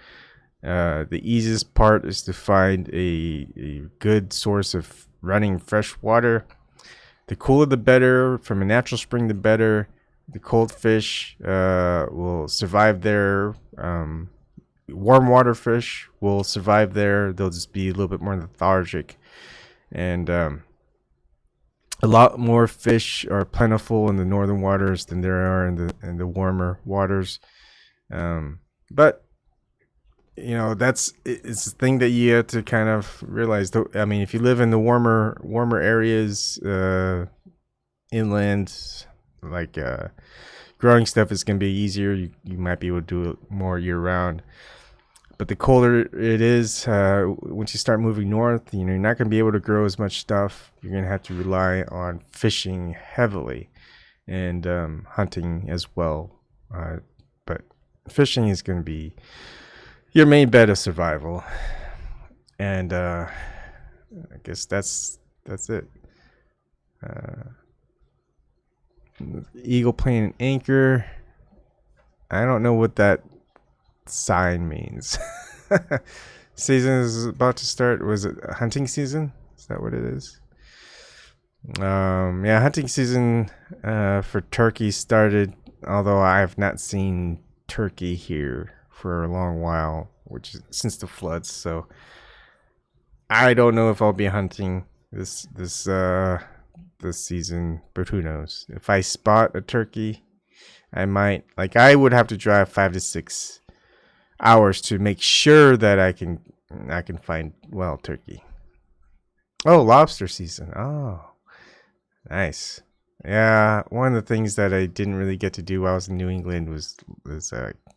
The easiest part is to find a good source of running fresh water. The cooler the better. From a natural spring the better. The cold fish will survive there. Warm water fish will survive there. They'll just be a little bit more lethargic. And a lot more fish are plentiful in the northern waters than there are in the warmer waters. But it's the thing that you have to kind of realize. I mean, if you live in the warmer areas, inland, like growing stuff is going to be easier. You might be able to do it more year round. But the colder it is, once you start moving north, you're not going to be able to grow as much stuff. You're going to have to rely on fishing heavily and hunting as well. But fishing is going to be your main bet of survival. And I guess that's it. Eagle playing an anchor. I don't know what that sign means. Season is about to start. Was it hunting season? Is that what it is? Yeah, hunting season for turkey started, although I have not seen turkey here for a long while, which is since the floods. So I don't know if I'll be hunting this season, but who knows? If I spot a turkey, I might. Like, I would have to drive 5 to 6 hours to make sure that I can find wild turkey. Oh, lobster season. Oh, nice. Yeah, one of the things that I didn't really get to do while I was in New England was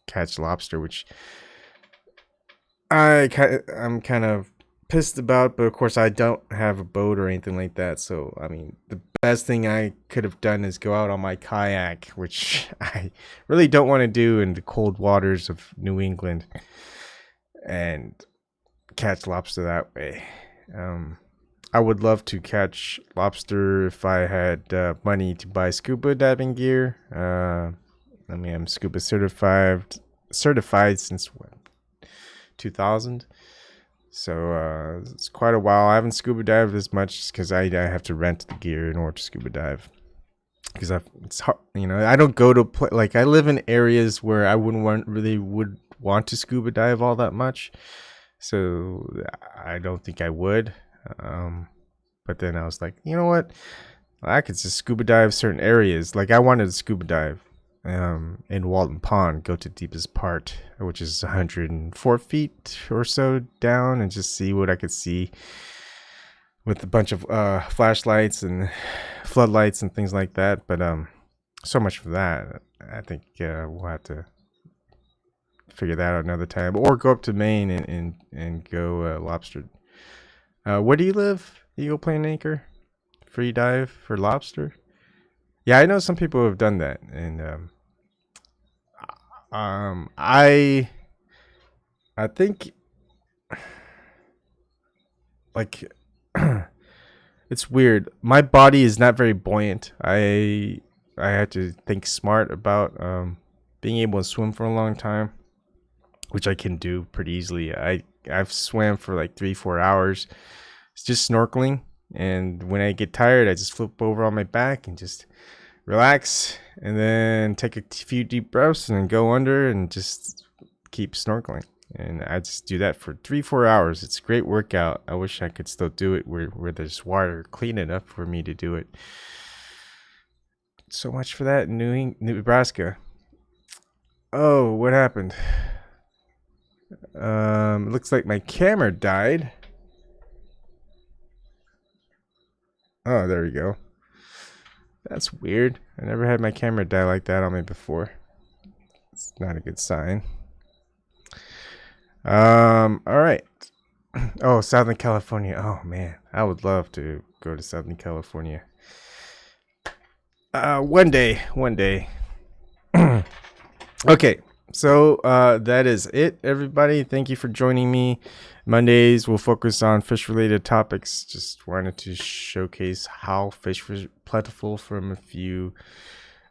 catch lobster, which I'm kind of pissed about, but of course I don't have a boat or anything like that. So I mean, the best thing I could have done is go out on my kayak, which I really don't want to do in the cold waters of New England, and catch lobster that way. I would love to catch lobster if I had money to buy scuba diving gear. I mean, I'm scuba certified since what, 2000. So it's quite a while. I haven't scuba dived as much because I have to rent the gear in order to scuba dive. Because it's hard, I don't go to like, I live in areas where I would want to scuba dive all that much. So I don't think I would. But then I was like, you know what? I could just scuba dive certain areas. Like, I wanted to scuba dive in Walton Pond, go to deepest part, which is 104 feet or so down, and just see what I could see with a bunch of flashlights and floodlights and things like that. But so much for that. I think we'll have to figure that out another time, or go up to Maine and go lobster. Where do you live? Eagle Plain Anchor? Free dive for lobster? Yeah, I know some people have done that, and I think, like, it's weird. My body is not very buoyant. I had to think smart about being able to swim for a long time, which I can do pretty easily. I've swam for like 3-4 hours. It's just snorkeling, and when I get tired, I just flip over on my back and just relax, and then take a few deep breaths and then go under and just keep snorkeling. And I just do that for 3-4 hours. It's a great workout. I wish I could still do it where there's water clean enough for me to do it. So much for that in Nebraska. Oh, what happened? It looks like my camera died. Oh, there we go. That's weird. I never had my camera die like that on me before. It's not a good sign. All right. Oh, Southern California. Oh man, I would love to go to Southern California. One day. Okay. So that is it, everybody. Thank you for joining me. Mondays we'll focus on fish related topics. Just wanted to showcase how fish was plentiful from a few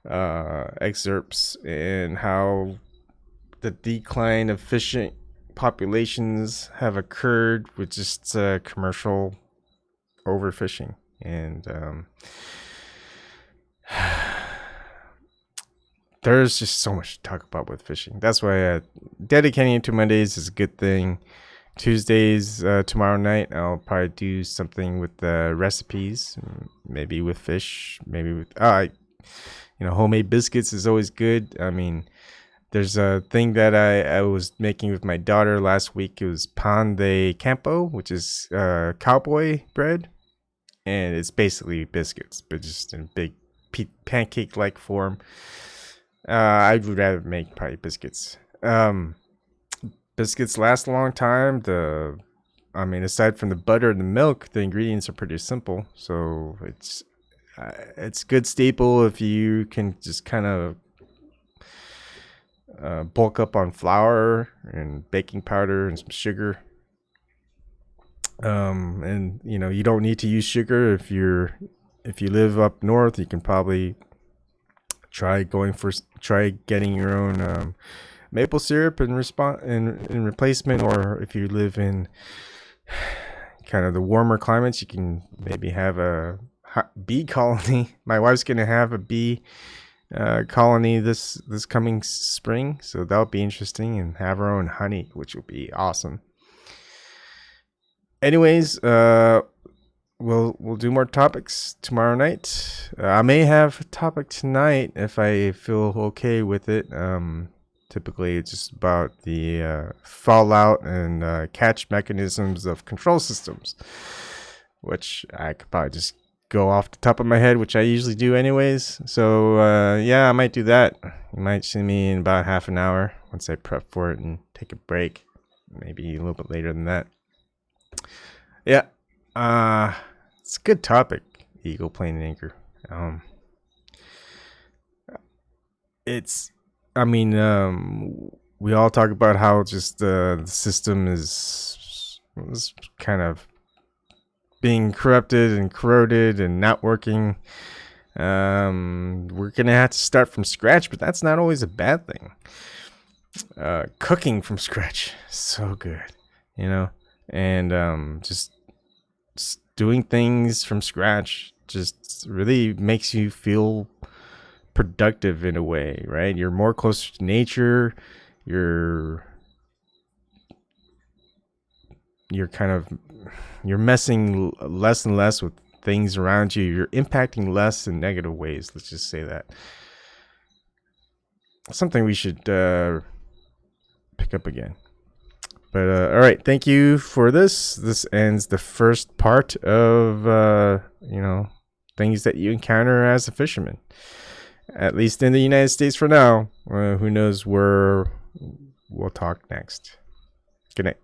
excerpts, and how the decline of fishing populations have occurred with just commercial overfishing. And there's just so much to talk about with fishing. That's why dedicating it to Mondays is a good thing. Tuesdays, tomorrow night, I'll probably do something with the recipes, maybe with fish, maybe with homemade biscuits is always good. I mean, there's a thing that I was making with my daughter last week. It was pan de campo, which is cowboy bread, and it's basically biscuits, but just in a big pancake-like form. I would rather make probably biscuits. Biscuits last a long time. Aside from the butter and the milk, the ingredients are pretty simple. So it's good staple if you can just kind of bulk up on flour and baking powder and some sugar. And you don't need to use sugar if you live up north. You can probably try getting your own maple syrup in replacement, or if you live in kind of the warmer climates, you can maybe have a bee colony. My wife's gonna have a bee colony this coming spring, so that'll be interesting, and have our own honey, which will be awesome. Anyways, we'll do more topics tomorrow night. I may have a topic tonight if I feel okay with it. Typically it's just about the fallout and catch mechanisms of control systems, which I could probably just go off the top of my head, which I usually do anyways. So yeah, I might do that. You might see me in about half an hour once I prep for it and take a break, maybe a little bit later than that. Yeah, it's a good topic, Eagle, Plane, and Anchor. We all talk about how just the system is kind of being corrupted and corroded and not working. We're gonna have to start from scratch, but that's not always a bad thing. Cooking from scratch, so good, and just doing things from scratch just really makes you feel productive in a way, right? You're more closer to nature. You're messing less and less with things around you. You're impacting less in negative ways. Let's just say that. Something we should pick up again. But all right, thank you for this. This ends the first part of things that you encounter as a fisherman, at least in the United States for now. Who knows where we'll talk next. Good night.